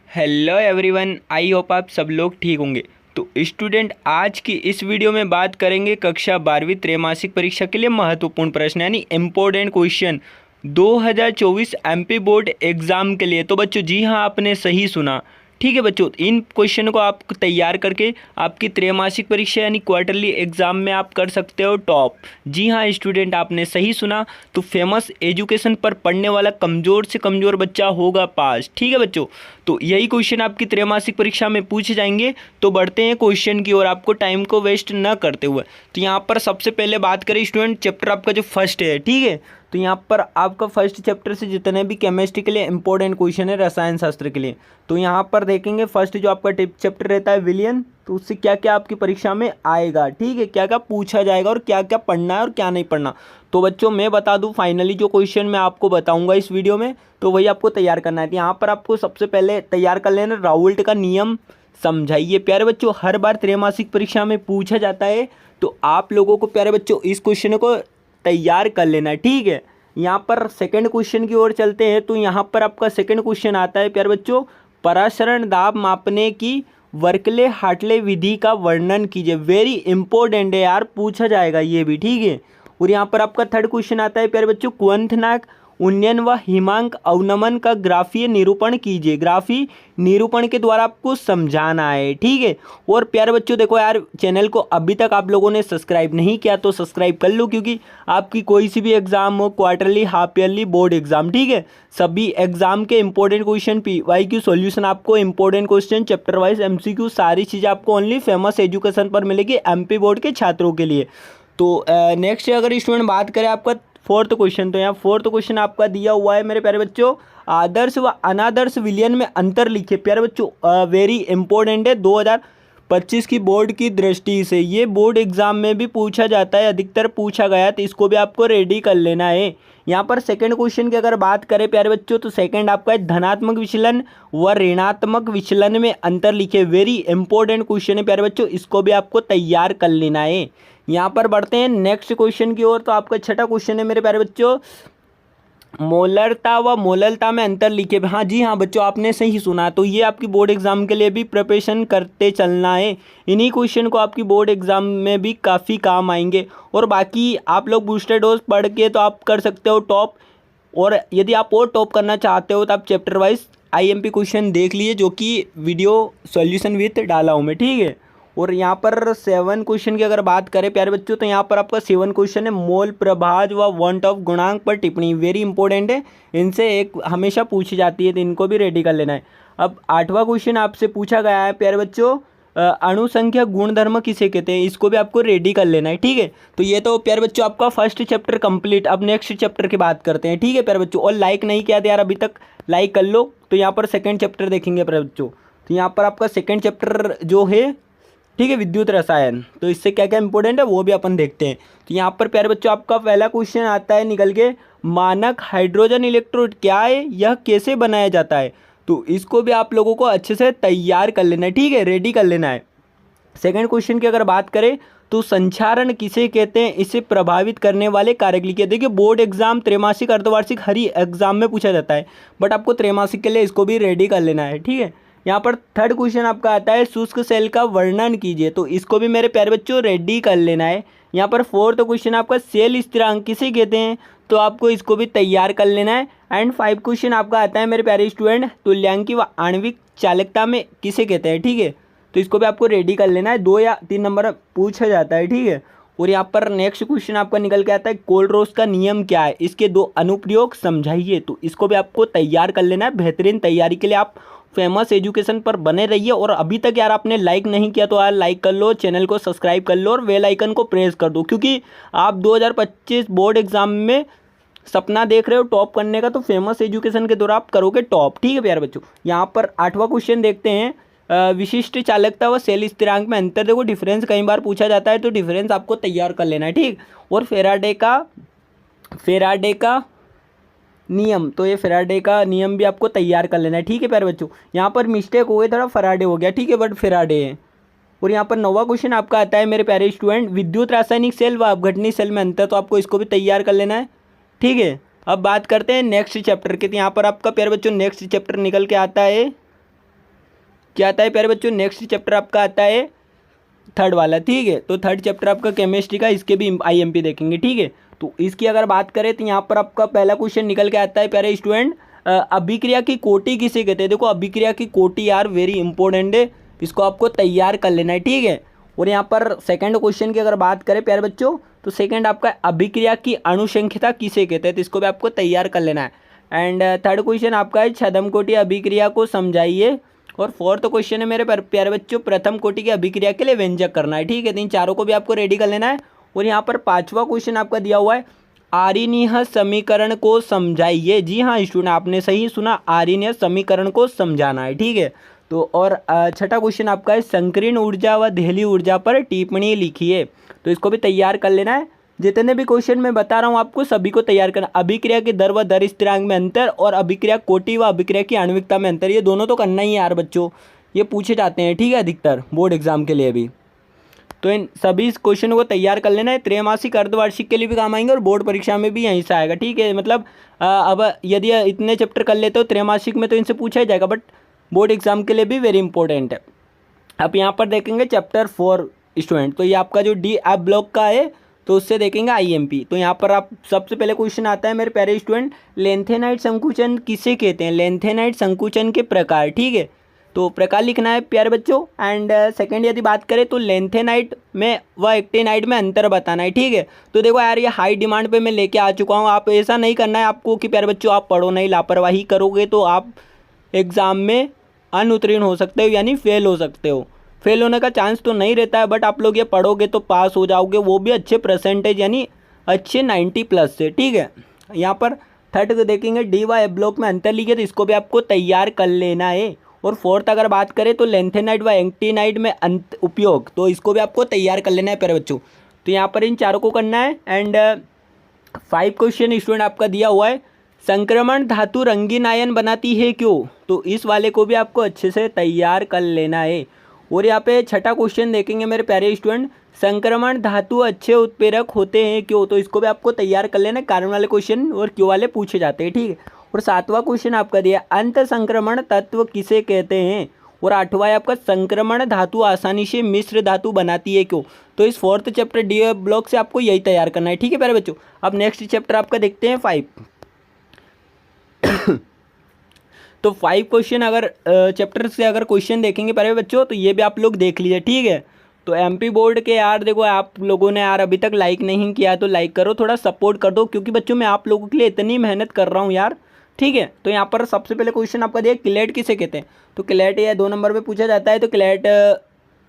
Hello everyone, I hope आप सब लोग ठीक होंगे। तो स्टूडेंट, आज की इस वीडियो में बात करेंगे कक्षा 12वीं त्रैमासिक परीक्षा के लिए महत्वपूर्ण प्रश्न यानी important question 2024 MP board exam के लिए। तो बच्चों, जी हाँ, आपने सही सुना। ठीक है बच्चों, इन क्वेश्चन को आप तैयार करके आपकी त्रैमासिक परीक्षा यानी क्वार्टरली एग्जाम में आप कर सकते हो टॉप। जी हाँ स्टूडेंट, आपने सही सुना। तो फेमस एजुकेशन पर पढ़ने वाला कमज़ोर से कमज़ोर बच्चा होगा पास। ठीक है बच्चों, तो यही क्वेश्चन आपकी त्रैमासिक परीक्षा में पूछे जाएंगे। तो बढ़ते हैं क्वेश्चन की ओर, आपको टाइम को वेस्ट न करते हुए। तो यहाँ पर सबसे पहले बात करें स्टूडेंट, चैप्टर आपका जो फर्स्ट है, ठीक है। तो यहाँ पर आपका फर्स्ट चैप्टर से जितने भी केमिस्ट्री के लिए इंपॉर्टेंट क्वेश्चन है, रसायन शास्त्र के लिए, तो यहाँ पर देखेंगे फर्स्ट जो आपका चैप्टर रहता है विलियन, तो उससे क्या क्या आपकी परीक्षा में आएगा। ठीक है, क्या क्या पूछा जाएगा और क्या क्या पढ़ना है और क्या नहीं पढ़ना। तो बच्चों मैं बता दूं, फाइनली जो क्वेश्चन मैं आपको बताऊंगा इस वीडियो में, तो वही आपको तैयार करना है। तो यहाँ पर आपको सबसे पहले तैयार कर लेना राउल्ट का नियम। समझाइए प्यारे बच्चों, हर बार त्रैमासिक परीक्षा में पूछा जाता है, तो आप लोगों को प्यारे बच्चों इस क्वेश्चन को तैयार कर लेना है। ठीक है, यहाँ पर सेकंड क्वेश्चन की ओर चलते हैं। तो यहाँ पर आपका सेकंड क्वेश्चन आता है प्यारे बच्चों, परासरण दाब मापने की वर्कले हार्टले विधि का वर्णन कीजिए। वेरी इंपॉर्टेंट है यार, पूछा जाएगा ये भी। ठीक है, और यहाँ पर आपका थर्ड क्वेश्चन आता है प्यारे बच्चों, क्वंथनाक उन्नयन व हिमांक अवनमन का ग्राफीय निरूपण कीजिए। ग्राफी निरूपण के द्वारा आपको समझाना है। ठीक है, और प्यारे बच्चों देखो यार, चैनल को अभी तक आप लोगों ने सब्सक्राइब नहीं किया तो सब्सक्राइब कर लो, क्योंकि आपकी कोई सी भी एग्जाम हो, quarterly, half yearly, board exam, ठीक है, सभी एग्जाम के इंपॉर्टेंट क्वेश्चन, PYQ सॉल्यूशन, आपको important question, chapter wise MCQ, सारी चीज़ें आपको ओनली फेमस एजुकेशन पर मिलेगी MP बोर्ड के छात्रों के लिए। तो नेक्स्ट अगर स्टूडेंट बात करें आपका फोर्थ क्वेश्चन, तो यहाँ फोर्थ क्वेश्चन आपका दिया हुआ है मेरे प्यारे बच्चों, आदर्श व अनादर्श विलयन में अंतर लिखिए। प्यारे बच्चों वेरी इंपॉर्टेंट है 2025 की बोर्ड की दृष्टि से, ये बोर्ड एग्जाम में भी पूछा जाता है, अधिकतर पूछा गया, तो इसको भी आपको रेडी कर लेना है। यहाँ पर सेकंड क्वेश्चन की अगर बात करें प्यारे बच्चों, तो सेकंड आपका है धनात्मक विचलन व ऋणात्मक विचलन में अंतर लिखे। वेरी इंपॉर्टेंट क्वेश्चन है प्यारे बच्चों, इसको भी आपको तैयार कर लेना है। यहाँ पर बढ़ते हैं नेक्स्ट क्वेश्चन की ओर। तो आपका छठा क्वेश्चन है मेरे प्यारे बच्चों, मोलरता व मोललता में अंतर लिखे। हाँ जी हाँ बच्चों, आपने सही सुना। तो ये आपकी बोर्ड एग्जाम के लिए भी प्रिपरेशन करते चलना है, इन्हीं क्वेश्चन को आपकी बोर्ड एग्जाम में भी काफ़ी काम आएंगे। और बाकी आप लोग बूस्टर डोज पढ़ के तो आप कर सकते हो टॉप, और यदि आप और टॉप करना चाहते हो तो आप चैप्टर वाइज IMP क्वेश्चन देख लीजिए, जो कि वीडियो सॉल्यूशन विथ डाला हूँ मैं। ठीक है, और यहाँ पर 7 क्वेश्चन की अगर बात करें प्यारे बच्चों, तो यहाँ पर आपका 7 क्वेश्चन है मोल प्रभाज व वॉन्ट ऑफ गुणांक पर टिप्पणी। वेरी इंपॉर्टेंट है, इनसे एक हमेशा पूछी जाती है, तो इनको भी रेडी कर लेना है। अब 8वां क्वेश्चन आपसे पूछा गया है प्यारे बच्चों, अणुसंख्या गुणधर्म किसे कहते हैं, इसको भी आपको रेडी कर लेना है। ठीक है, तो ये तो प्यारे बच्चों आपका फर्स्ट चैप्टर कंप्लीट। अब नेक्स्ट चैप्टर की बात करते हैं। ठीक है प्यारे बच्चों, और लाइक नहीं किया था यार अभी तक, लाइक कर लो। तो यहाँ पर सेकेंड चैप्टर देखेंगे प्यारे बच्चों। तो यहाँ पर आपका सेकेंड चैप्टर जो है, ठीक है, विद्युत रसायन, तो इससे क्या क्या इंपॉर्टेंट है वो भी अपन देखते हैं। तो यहाँ पर प्यारे बच्चों आपका पहला क्वेश्चन आता है निकल के, मानक हाइड्रोजन इलेक्ट्रोड क्या है, यह कैसे बनाया जाता है। तो इसको भी आप लोगों को अच्छे से तैयार कर लेना है। ठीक है, रेडी कर लेना है। सेकंड क्वेश्चन की अगर बात करें, तो संचारण किसे कहते हैं, इसे प्रभावित करने वाले कारक लिखिए। देखिए बोर्ड एग्जाम, त्रैमासिक, अर्धवार्षिक, हर एग्जाम में पूछा जाता है, बट आपको त्रैमासिक के लिए इसको भी रेडी कर लेना है। ठीक है, यहाँ पर थर्ड क्वेश्चन आपका आता है, शुष्क सेल का वर्णन कीजिए। तो इसको भी मेरे प्यारे बच्चों रेडी कर लेना है। यहाँ पर फोर्थ क्वेश्चन आपका, सेल स्थिरांक किसे कहते हैं, तो आपको इसको भी तैयार कर लेना है। एंड 5 क्वेश्चन आपका आता है मेरे प्यारे स्टूडेंट, तुल्यांकी व आणविक चालकता में किसे कहते हैं। ठीक है, तो इसको भी आपको रेडी कर लेना है, 2 या 3 नंबर पूछा जाता है। ठीक है, और यहाँ पर नेक्स्ट क्वेश्चन आपका निकल के आता है, कोलरोस का नियम क्या है, इसके 2 अनुप्रयोग समझाइए। तो इसको भी आपको तैयार कर लेना है। बेहतरीन तैयारी के लिए आप फेमस एजुकेशन पर बने रहिए। और अभी तक यार आपने लाइक नहीं किया तो यार लाइक कर लो, चैनल को सब्सक्राइब कर लो और बेल आइकन को प्रेस कर दो, क्योंकि आप 2025 बोर्ड एग्जाम में सपना देख रहे हो टॉप करने का, तो फेमस एजुकेशन के द्वारा आप करोगे टॉप। ठीक है प्यारे बच्चों, यहाँ पर 8वां क्वेश्चन देखते हैं, विशिष्ट चालकता व सेल स्थिरांक में अंतर। देखो डिफरेंस कई बार पूछा जाता है, तो डिफरेंस आपको तैयार कर लेना है। ठीक, और फेराडे का नियम, तो ये फेराडे का नियम भी आपको तैयार कर लेना है। ठीक है प्यारे बच्चों, यहाँ पर मिस्टेक हो गई, थोड़ा फराडे हो गया, ठीक है, बट फेराडे है। और यहाँ पर 9वां क्वेश्चन आपका आता है मेरे प्यारे स्टूडेंट, विद्युत रासायनिक सेल व अपघटनी सेल में अंतर। तो आपको इसको भी तैयार कर लेना है। ठीक है, अब बात करते हैं नेक्स्ट चैप्टर के। तो यहाँ पर आपका प्यारे बच्चों नेक्स्ट चैप्टर निकल के आता है क्या आता है प्यारे बच्चों, नेक्स्ट चैप्टर आपका आता है थर्ड वाला, ठीक है। तो थर्ड चैप्टर आपका केमिस्ट्री का, इसके भी आईएमपी देखेंगे, ठीक है। तो इसकी अगर बात करें तो यहाँ पर आपका पहला क्वेश्चन निकल के आता है प्यारे स्टूडेंट, अभिक्रिया की कोटि किसे कहते हैं। देखो अभिक्रिया की कोटि यार वेरी इंपॉर्टेंट है, इसको आपको तैयार कर लेना है, ठीक है। और यहाँ पर सेकंड क्वेश्चन की अगर बात करें प्यारे बच्चों, तो सेकंड आपका अभिक्रिया की अणुसंख्यता किसे कहते हैं, तो इसको भी आपको तैयार कर लेना है। एंड थर्ड क्वेश्चन आपका है छद्म कोटि अभिक्रिया को समझाइए। और फोर्थ क्वेश्चन है मेरे प्यारे बच्चों, प्रथम कोटि की अभिक्रिया के लिए व्यंजक करना है, ठीक है। तो इन चारों को भी आपको रेडी कर लेना है। और यहाँ पर पांचवा क्वेश्चन आपका दिया हुआ है, आर्यनीय समीकरण को समझाइए। जी हाँ स्टूडेंट, आपने सही सुना, आर्यनीय समीकरण को समझाना है, ठीक है। तो और छठा क्वेश्चन आपका है संकीर्ण ऊर्जा व देहली ऊर्जा पर टिप्पणी लिखिए। तो इसको भी तैयार कर लेना है। जितने भी क्वेश्चन मैं बता रहा हूँ आपको सभी को तैयार करना। अभिक्रिया की दर व दर स्थिरांक में अंतर और अभिक्रिया कोटि व अभिक्रिया की आणविकता में अंतर, ये दोनों तो करना ही है यार बच्चों, ये पूछे जाते हैं, ठीक है, अधिकतर बोर्ड एग्जाम के लिए भी। तो इन सभी क्वेश्चनों को तैयार कर लेना है। त्रैमासिक अर्धवार्षिक के लिए भी काम आएंगे और बोर्ड परीक्षा में भी यहीं से आएगा, ठीक है। मतलब अब यदि इतने चैप्टर कर लेते हो त्रैमासिक में तो इनसे पूछा ही जाएगा, बट बोर्ड एग्जाम के लिए भी वेरी इंपॉर्टेंट है। अब यहाँ पर देखेंगे चैप्टर 4 स्टूडेंट, तो ये आपका जो डी एफ ब्लॉक का है, तो उससे देखेंगे आईएमपी। तो यहाँ पर आप सबसे पहले क्वेश्चन आता है मेरे प्यारे स्टूडेंट, लेंथेनाइट संकुचन किसे कहते हैं। लेंथेनाइट संकुचन के प्रकार, ठीक है, तो प्रकार लिखना है प्यारे बच्चों। एंड सेकंड यदि बात करें तो लेंथेनाइट में व एक्टिनाइट में अंतर बताना है, ठीक है। तो देखो यार ये हाई डिमांड पे मैं लेके आ चुका हूँ, आप ऐसा नहीं करना है आपको कि प्यारे बच्चों आप पढ़ो नहीं, लापरवाही करोगे तो आप एग्ज़ाम में अनुत्तीर्ण हो सकते हो, यानी फेल हो सकते हो। फेल होने का चांस तो नहीं रहता है, बट आप लोग ये पढ़ोगे तो पास हो जाओगे, वो भी अच्छे परसेंटेज यानी अच्छे 90+ से, ठीक है। यहाँ पर थर्ड को देखेंगे डी व एफ ब्लॉक में अंतर लिखिए, तो इसको भी आपको तैयार कर लेना है। और फोर्थ अगर बात करें तो लेंथेनाइट व एक्टिनाइट में उपयोग, तो इसको भी आपको तैयार कर लेना है प्यारे बच्चों। तो यहाँ पर इन चारों को करना है। एंड 5 क्वेश्चन स्टूडेंट आपका दिया हुआ है, संक्रमण धातु रंगीन आयन बनाती है क्यों, तो इस वाले को भी आपको अच्छे से तैयार कर लेना है। और यहाँ पे छठा क्वेश्चन देखेंगे मेरे प्यारे स्टूडेंट, संक्रमण धातु अच्छे उत्प्रेरक होते हैं क्यों, तो इसको भी आपको तैयार कर लेना है। कारण वाले क्वेश्चन और क्यों वाले पूछे जाते हैं, ठीक है। और सातवां क्वेश्चन आपका दिया अंत संक्रमण तत्व किसे कहते हैं। और आठवां है आपका संक्रमण धातु आसानी से मिश्र धातु बनाती है क्यों। तो इस फोर्थ चैप्टर डी ब्लॉक से आपको यही तैयार करना है, ठीक है प्यारे बच्चों। अब नेक्स्ट चैप्टर आपका देखते हैं 5। तो 5 क्वेश्चन अगर चैप्टर से अगर क्वेश्चन देखेंगे प्यारे बच्चों, तो ये भी आप लोग देख लीजिए, ठीक है। तो एमपी बोर्ड के यार देखो, आप लोगों ने यार अभी तक लाइक नहीं किया तो लाइक करो, थोड़ा सपोर्ट कर दो, क्योंकि बच्चों मैं आप लोगों के लिए इतनी मेहनत कर रहा हूँ यार, ठीक है। तो यहाँ पर सबसे पहले क्वेश्चन आपका दिया क्लेट किसे कहते हैं। तो क्लेट ये 2 नंबर पे पूछा जाता है, तो क्लेट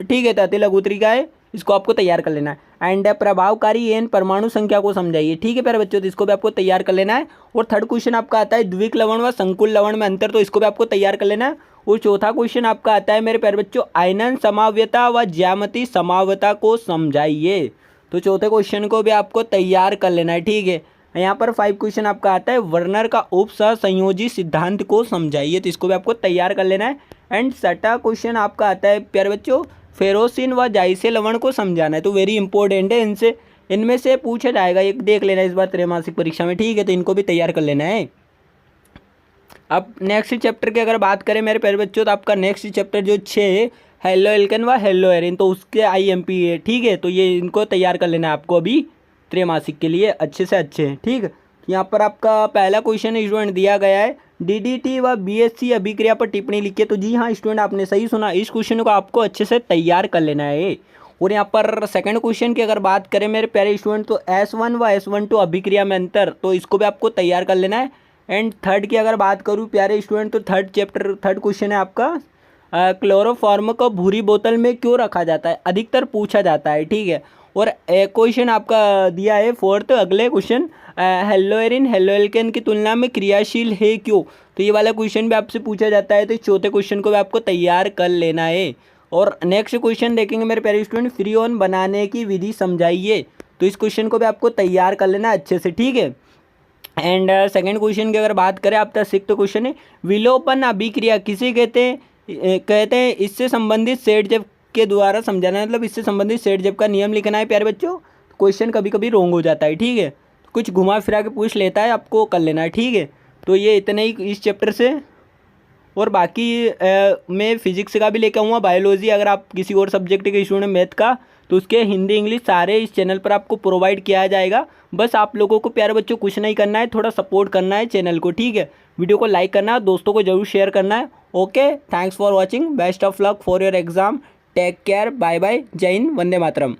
ठीक है ताती लघुत्री का है, इसको आपको तैयार कर लेना है। एंड प्रभावकारी एन परमाणु संख्या को समझाइए, ठीक है प्यारे बच्चों, तो इसको भी आपको तैयार कर लेना है। और थर्ड क्वेश्चन आपका आता है द्विक लवण व संकुल लवण में अंतर, तो इसको भी आपको तैयार कर लेना है। और चौथा क्वेश्चन आपका आता है मेरे प्यारे बच्चों, आयनन समाव्यता व ज्यामिति समाव्यता को समझाइए। तो चौथे क्वेश्चन को भी आपको तैयार कर लेना है, ठीक है। यहाँ पर 5 क्वेश्चन आपका आता है वर्नर का उप सहसंयोजी सिद्धांत को समझाइए, तो इसको भी आपको तैयार कर लेना है। एंड छठा क्वेश्चन आपका आता है प्यारे बच्चों, फेरोसिन व जाइसे लवण को समझाना है, तो वेरी इंपॉर्टेंट है, इनमें से पूछा जाएगा, एक देख लेना इस बार त्रैमासिक परीक्षा में, ठीक है। तो इनको भी तैयार कर लेना है। अब नेक्स्ट चैप्टर की अगर बात करें मेरे प्यारे बच्चों, तो आपका नेक्स्ट चैप्टर जो 6 है हेलो एल्केन व हेलो एरिन, तो उसके आईएमपी है, ठीक है। तो ये इनको तैयार कर लेना है आपको अभी त्रैमासिक के लिए अच्छे से अच्छे, ठीक है। यहाँ पर आपका पहला क्वेश्चन स्टूडेंट दिया गया है, डीडीटी व बीएससी अभिक्रिया पर टिप्पणी लिखिए। तो जी हाँ स्टूडेंट, आपने सही सुना, इस क्वेश्चन को आपको अच्छे से तैयार कर लेना है। और यहाँ पर सेकंड क्वेश्चन की अगर बात करें मेरे प्यारे स्टूडेंट, तो S1 व S12 अभिक्रिया में अंतर, तो इसको भी आपको तैयार कर लेना है। एंड थर्ड की अगर बात करूँ प्यारे स्टूडेंट, तो थर्ड क्वेश्चन है आपका, क्लोरोफॉर्म को भूरी बोतल में क्यों रखा जाता है, अधिकतर पूछा जाता है, ठीक है। और क्वेश्चन आपका दिया है फोर्थ, अगले क्वेश्चन, हेलोएरिन हेलोएल्केन की तुलना में क्रियाशील है क्यों, तो ये वाला क्वेश्चन भी आपसे पूछा जाता है। तो इस चौथे क्वेश्चन को भी आपको तैयार कर लेना है। और नेक्स्ट क्वेश्चन देखेंगे मेरे प्यारे स्टूडेंट, फ्रीऑन बनाने की विधि समझाइए, तो इस क्वेश्चन को भी आपको तैयार कर लेना अच्छे से, ठीक है। एंड सेकंड क्वेश्चन की अगर बात करें आपका 6th क्वेश्चन है, विलोपन अभिक्रिया किसे कहते हैं, इससे संबंधित सेट के द्वारा समझाना, मतलब इससे संबंधित सेट का नियम लिखना है प्यारे बच्चों। क्वेश्चन कभी कभी रोंग हो जाता है, ठीक है, कुछ घुमा फिरा के पूछ लेता है, आपको कर लेना है, ठीक है। तो ये इतने ही इस चैप्टर से। और बाकी मैं फिजिक्स का भी लेकर आऊँगा, बायोलॉजी, अगर आप किसी और सब्जेक्ट के स्टूडेंट मैथ का, तो उसके हिंदी इंग्लिश सारे इस चैनल पर आपको प्रोवाइड किया जाएगा। बस आप लोगों को प्यारे बच्चों कुछ नहीं करना है, थोड़ा सपोर्ट करना है चैनल को, ठीक है। वीडियो को लाइक करना है, दोस्तों को जरूर शेयर करना है। Okay, thanks for watching, best of luck for your exam, take care, bye bye, जय हिंद, वंदे मातरम।